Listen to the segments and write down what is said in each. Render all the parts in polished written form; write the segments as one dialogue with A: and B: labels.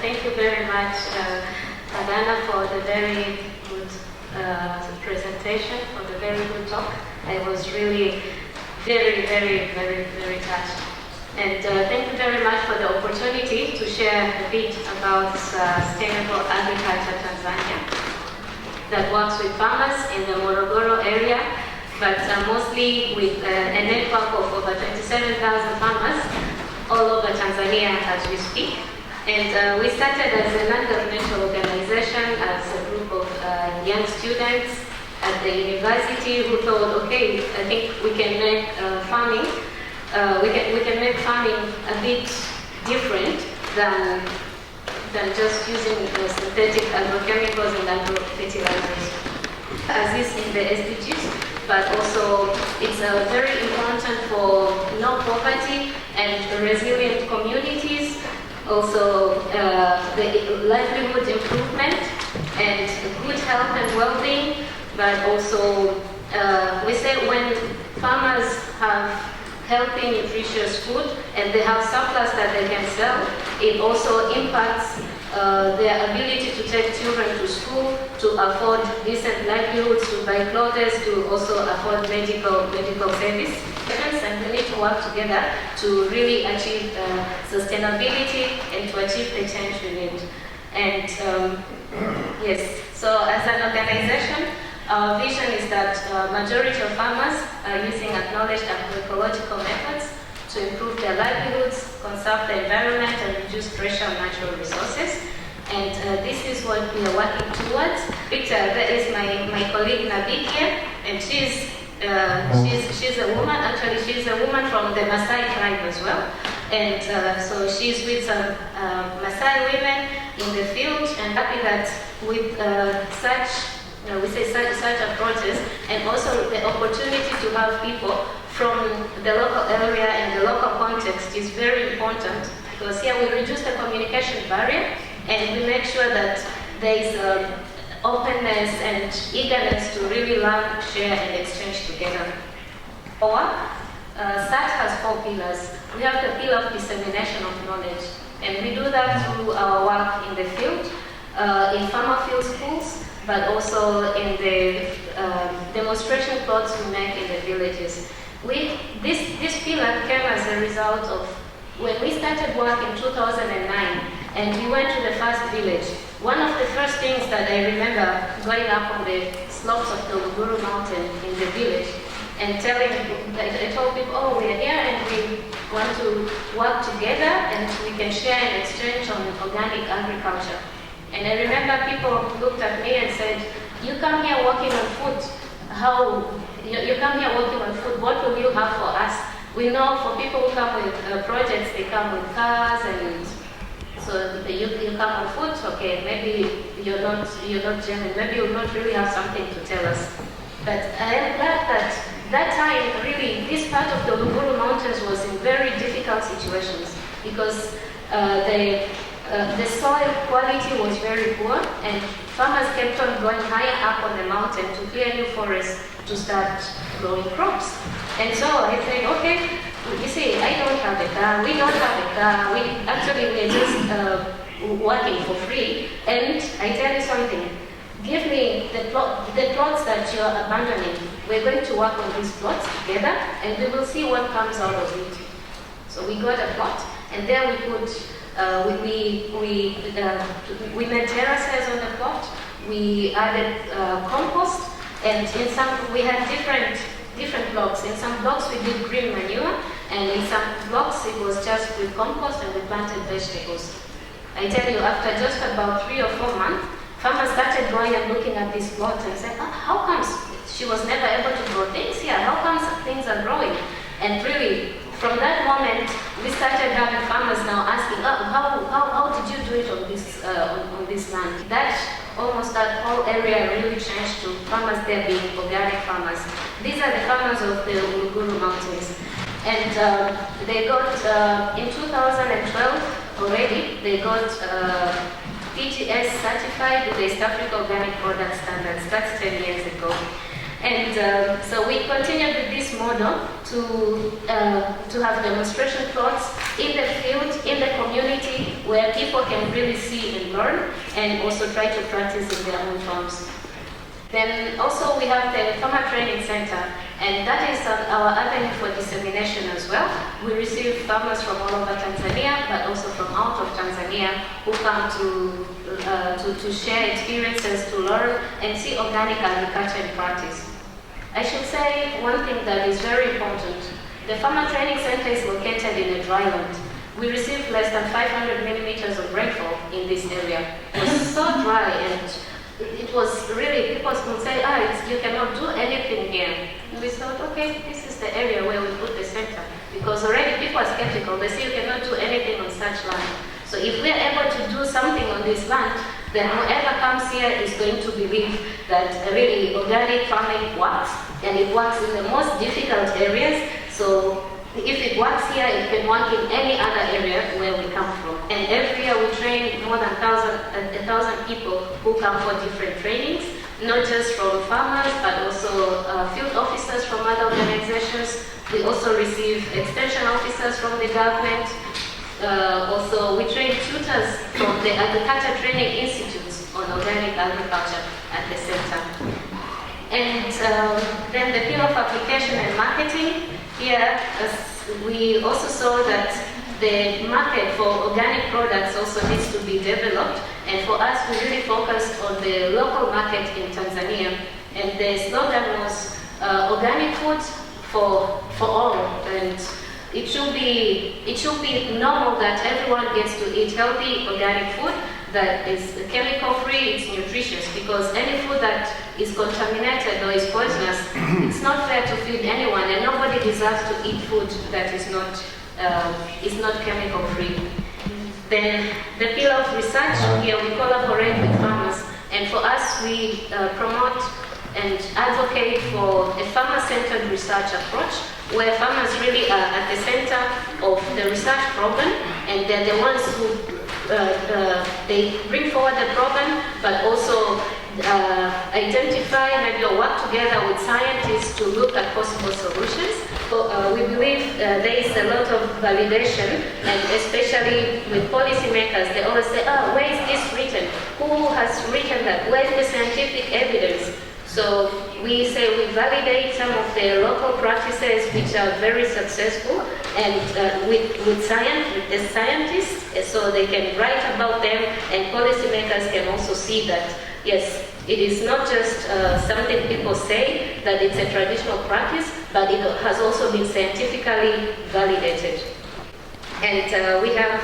A: thank you very much, Adana, for the very good presentation, for the very good talk. I was really very touched. And thank you very much for the opportunity to share a bit about sustainable agriculture Tanzania that works with farmers in the Morogoro area, but mostly with a network of over 27,000 farmers all over Tanzania as we speak. And we started as a non-governmental organization, as a group of young students at the university who thought, okay, I think we can make farming, we can make farming a bit different than just using synthetic agrochemicals and agro-fertilizers, as is in the SDGs. But also it's very important for no poverty and resilient communities, also the livelihood improvement and good health and well-being, but also we say when farmers have healthy, nutritious food and they have surplus that they can sell, it also impacts their ability to take children to school, to afford decent livelihoods, to buy clothes, to also afford medical service. And we need to work together to really achieve sustainability and to achieve the change we need. And yes, so as an organization, our vision is that majority of farmers are using acknowledged agroecological methods to improve their livelihoods, conserve the environment, and reduce pressure on natural resources. And this is what we are working towards. Victor, that is my colleague Nabi here, and she's a woman. Actually, she's a woman from the Maasai tribe as well. And so she's with some Maasai women in the field, and happy that with such approaches, and also the opportunity to have people from the local area and the local context is very important, because here we reduce the communication barrier and we make sure that there is openness and eagerness to really learn, share and exchange together. SAT has 4 pillars. We have the pillar of dissemination of knowledge, and we do that through our work in the field, in farmer field schools, but also in the demonstration plots we make in the villages. This pillar came as a result of when we started work in 2009 and we went to the first village. One of the first things that I remember going up on the slopes of the Uluguru mountain in the village and I told people, oh, we are here and we want to work together and we can share and exchange on organic agriculture. And I remember people looked at me and said, you come here working on food, you come here working on food, what will you have for us? We know for people who come with projects, they come with cars, and so you come on food, okay, maybe you're not genuine, maybe you don't really have something to tell us. But I am glad that time, really, this part of the Uluguru Mountains was in very difficult situations, because the soil quality was very poor, and farmers kept on going higher up on the mountain to clear new forests to start growing crops. And so I said, okay, you see, I don't have a car, we don't have a car, we're just working for free, and I tell you something, give me the plots that you're abandoning. We're going to work on these plots together, and we will see what comes out of it. So we got a plot, and there we put we made terraces on the plot. We added compost, and in some we had different blocks. In some blocks we did green manure, and in some blocks it was just with compost and we planted vegetables. I tell you, after just about 3 or 4 months, farmers started going and looking at this plot and said, how comes she was never able to grow things here? How comes things are growing? And really, from that moment, we started having farmers now asking, how did you do it on this land? Almost that whole area really changed to farmers there being organic farmers. These are the farmers of the Uluguru Mountains. And they got, in 2012 already, they got PGS certified with the East Africa Organic Product Standards. That's 10 years ago. And so we continued with this model to have demonstration plots in the field, in the community, where people can really see and learn and also try to practice in their own farms. Then also we have the Farmer Training Center, and that is our avenue for dissemination as well. We receive farmers from all over Tanzania, but also from out of Tanzania, who come to share experiences, to learn and see organic agriculture in practice. I should say one thing that is very important. The Farmer Training Center is located in a dry land. We received less than 500 millimeters of rainfall in this area. It was so dry, and it was really, people would say, you cannot do anything here. And we thought, okay, this is the area where we put the center. Because already people are skeptical. They say you cannot do anything on such land. So if we're able to do something on this land, then whoever comes here is going to believe that really organic farming works, and it works in the most difficult areas. So if it works here, it can work in any other area where we come from. And every year we train more than 1,000 people who come for different trainings, not just from farmers, but also field officers from other organizations. We also receive extension officers from the government. Also, we train tutors from the Agriculture Training Institutes on organic agriculture at the center. And then the pillar of application and marketing. Here, we also saw that the market for organic products also needs to be developed. And for us, we really focused on the local market in Tanzania. And the slogan was organic food for all. And it should be normal that everyone gets to eat healthy organic food that is chemical-free, it's nutritious, because any food that is contaminated or is poisonous, it's not fair to feed anyone, and nobody deserves to eat food that is not chemical-free. Then the pillar of research, here we collaborate with farmers, and for us we promote and advocate for a farmer-centered research approach, where farmers really are at the center of the research program, and they're the ones who they bring forward the problem, but also identify, maybe work together with scientists to look at possible solutions. So we believe there is a lot of validation, and especially with policymakers, they always say, where is this written? Who has written that? Where is the scientific evidence? So we say we validate some of the local practices which are very successful, and with the scientists, so they can write about them, and policymakers can also see that, yes, it is not just something people say, that it's a traditional practice, but it has also been scientifically validated. And we have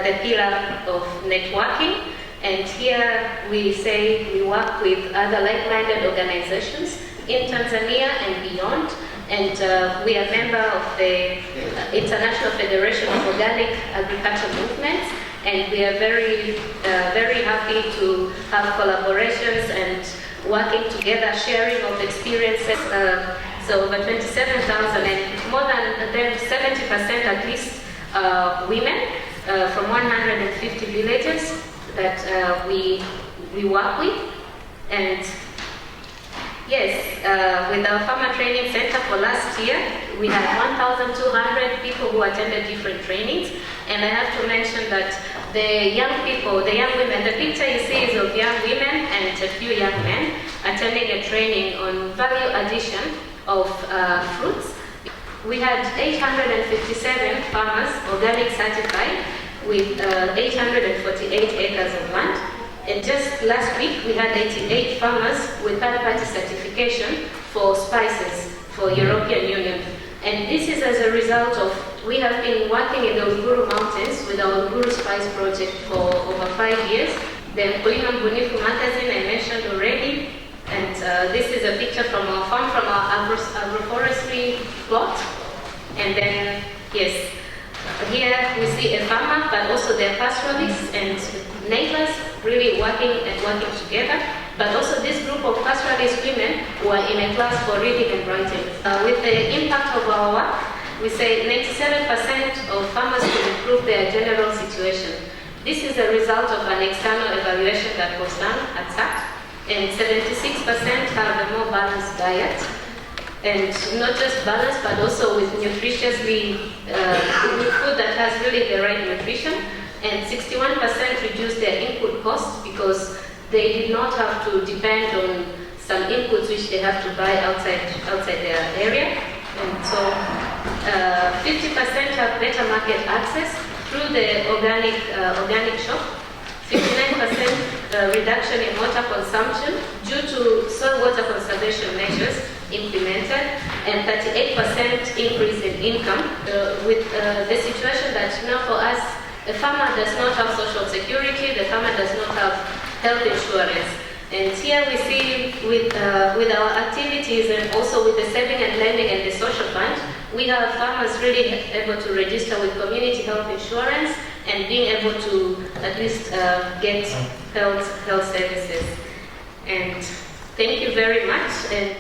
A: the pillar of networking. And here we say we work with other like-minded organizations in Tanzania and beyond. And we are a member of the International Federation of Organic Agriculture Movements. And we are very, very happy to have collaborations and working together, sharing of experiences. So over 27,000, and more than 70% at least women from 150 villages that we work with. And yes, with our Farmer Training Center for last year, we had 1,200 people who attended different trainings. And I have to mention that the young people, the young women, the picture you see is of young women and a few young men attending a training on value addition of fruits. We had 857 farmers organic certified with 848 acres of land. And just last week, we had 88 farmers with third-party certification for spices for European Union. And this is as a result of, we have been working in the Uluguru Mountains with our Uluguru Spice Project for over 5 years. The Mkulima Mbunifu magazine I mentioned already. And this is a picture from our farm, from our agroforestry plot. And then, yes, here we see a farmer, but also their pastoralists and neighbors really working together. But also this group of pastoralist women were in a class for reading and writing. With the impact of our work, we say 97% of farmers will improve their general situation. This is a result of an external evaluation that was done at SAT, and 76% have a more balanced diet. And not just balanced, but also with nutritiously, with food that has really the right nutrition. and 61% reduced their input costs because they did not have to depend on some inputs which they have to buy outside their area. And so 50% have better market access through the organic shop, 59% reduction in water consumption due to soil water conservation measures implemented, and 38% increase in income with the situation that now for us, the farmer does not have social security, the farmer does not have health insurance. And here we see with our activities and also with the saving and lending and the social fund, we have farmers really able to register with community health insurance and being able to at least get health services. And thank you very much. And